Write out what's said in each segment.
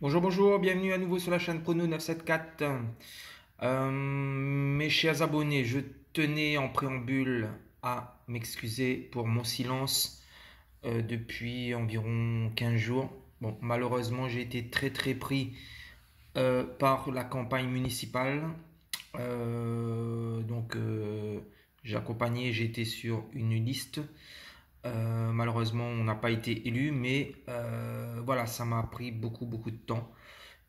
Bonjour, bonjour, bienvenue à nouveau sur la chaîne Prono 974. Mes chers abonnés, je tenais en préambule à m'excuser pour mon silence depuis environ 15 jours. Bon, malheureusement, j'ai été très pris par la campagne municipale. J'ai accompagné, j'ai été sur une liste. Malheureusement, on n'a pas été élu, mais voilà, ça m'a pris beaucoup de temps.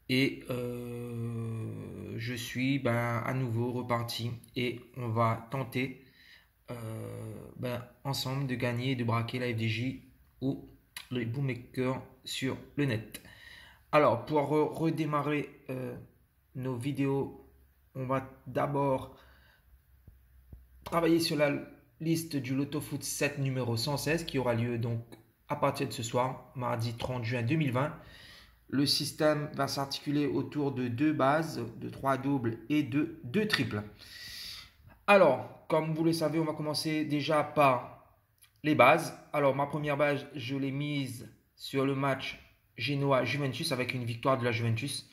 Et je suis à nouveau reparti et on va tenter ensemble de gagner et de braquer la FDJ ou les bookmakers sur le net. Alors, pour redémarrer nos vidéos, on va d'abord travailler sur la liste du Loto Foot 7 numéro 116 qui aura lieu donc à partir de ce soir, mardi 30 juin 2020. Le système va s'articuler autour de deux bases, de 3 doubles et de 2 triples. Alors, comme vous le savez, on va commencer déjà par les bases. Alors, ma première base, je l'ai mise sur le match Genoa-Juventus avec une victoire de la Juventus.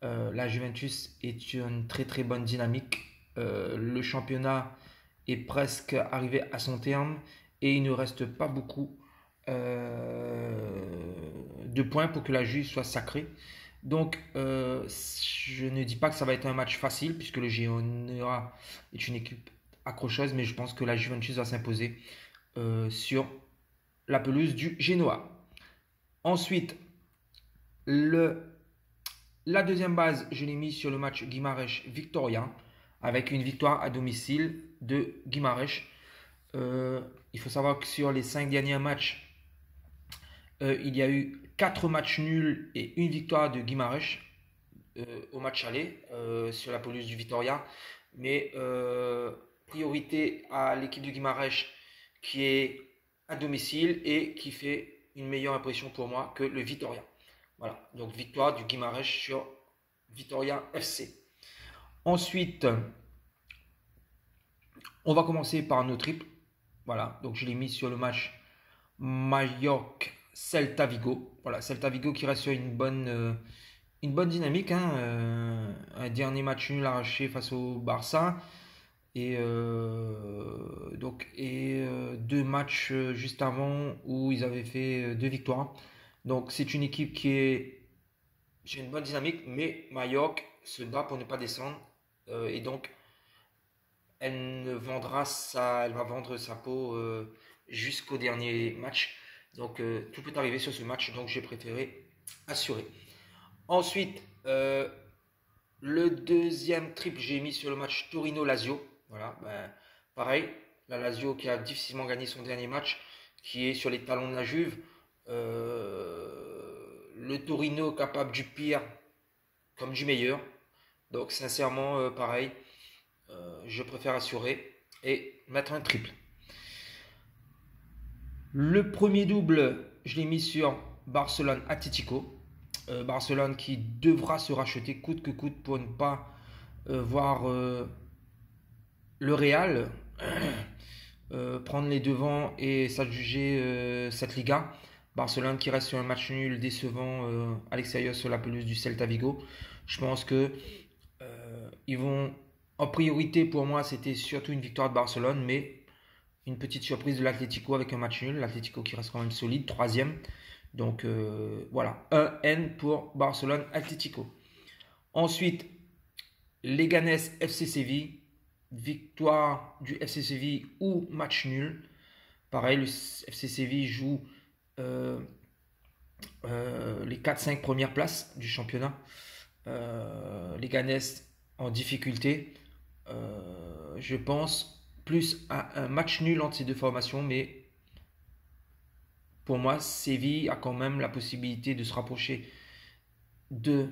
La Juventus est une très bonne dynamique. Le championnat est presque arrivé à son terme et il ne reste pas beaucoup de points pour que la Juve soit sacrée. Donc, je ne dis pas que ça va être un match facile puisque le Genoa est une équipe accrocheuse, mais je pense que la Juventus va s'imposer sur la pelouse du Genoa. Ensuite, la deuxième base, je l'ai mise sur le match Guimarães-Victoria avec une victoire à domicile de Guimarães. Il faut savoir que sur les 5 derniers matchs, il y a eu 4 matchs nuls et une victoire de Guimarães au match aller sur la pelouse du Vitória. Mais priorité à l'équipe de Guimarães qui est à domicile et qui fait une meilleure impression pour moi que le Vitória. Voilà, donc victoire du Guimarães sur Vitória FC. Ensuite, on va commencer par nos triples. Voilà, donc je l'ai mis sur le match Mallorca-Celta Vigo. Voilà, Celta Vigo qui reste sur une bonne dynamique. Un dernier match nul arraché face au Barça. Et deux matchs juste avant où ils avaient fait 2 victoires. Donc c'est une équipe qui est sur une bonne dynamique, mais Mallorca se bat pour ne pas descendre. Et donc elle va vendre sa peau jusqu'au dernier match. Donc tout peut arriver sur ce match, donc j'ai préféré assurer. Ensuite, le deuxième triple, j'ai mis sur le match Torino-Lazio. Voilà, pareil, la Lazio qui a difficilement gagné son dernier match, qui est sur les talons de la Juve. Le Torino capable du pire comme du meilleur. Donc sincèrement, pareil, je préfère assurer et mettre un triple. Le premier double, je l'ai mis sur Barcelone-Atlético. Barcelone qui devra se racheter coûte que coûte pour ne pas voir le Real prendre les devants et s'adjuger cette Liga. Barcelone qui reste sur un match nul décevant à l'extérieur sur la pelouse du Celta Vigo. Je pense que ils vont en priorité pour moi c'était surtout une victoire de Barcelone, mais une petite surprise de l'Atlético avec un match nul. L'Atlético qui reste quand même solide, troisième. Donc voilà, un N pour Barcelone Atlético. Ensuite, Leganés FC Séville, victoire du FC Séville ou match nul. Pareil, le FC Séville joue les 4-5 premières places du championnat. Leganés en difficulté. Je pense plus à un match nul entre ces deux formations, mais pour moi, Séville a quand même la possibilité de se rapprocher des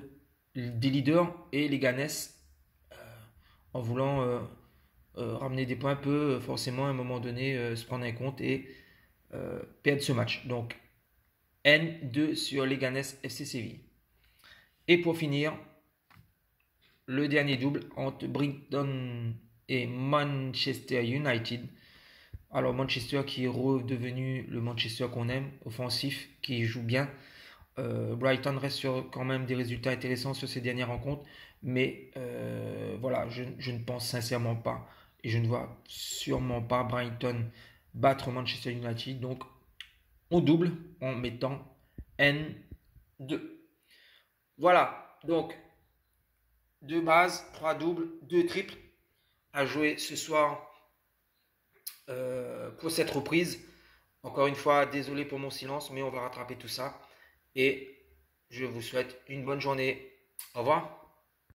leaders et Leganés en voulant ramener des points peut forcément à un moment donné se prendre en compte et perdre ce match. Donc N2 sur Leganés FC Séville. Et pour finir, le dernier double entre Brighton et Manchester United. Alors Manchester qui est redevenu le Manchester qu'on aime, offensif, qui joue bien. Brighton reste sur quand même des résultats intéressants sur ces dernières rencontres, mais voilà, je ne pense sincèrement pas et je ne vois sûrement pas Brighton battre Manchester United. Donc, on double en mettant N2. Voilà, donc deux bases, trois doubles, deux triples à jouer ce soir pour cette reprise. Encore une fois, désolé pour mon silence, mais on va rattraper tout ça. Et je vous souhaite une bonne journée. Au revoir.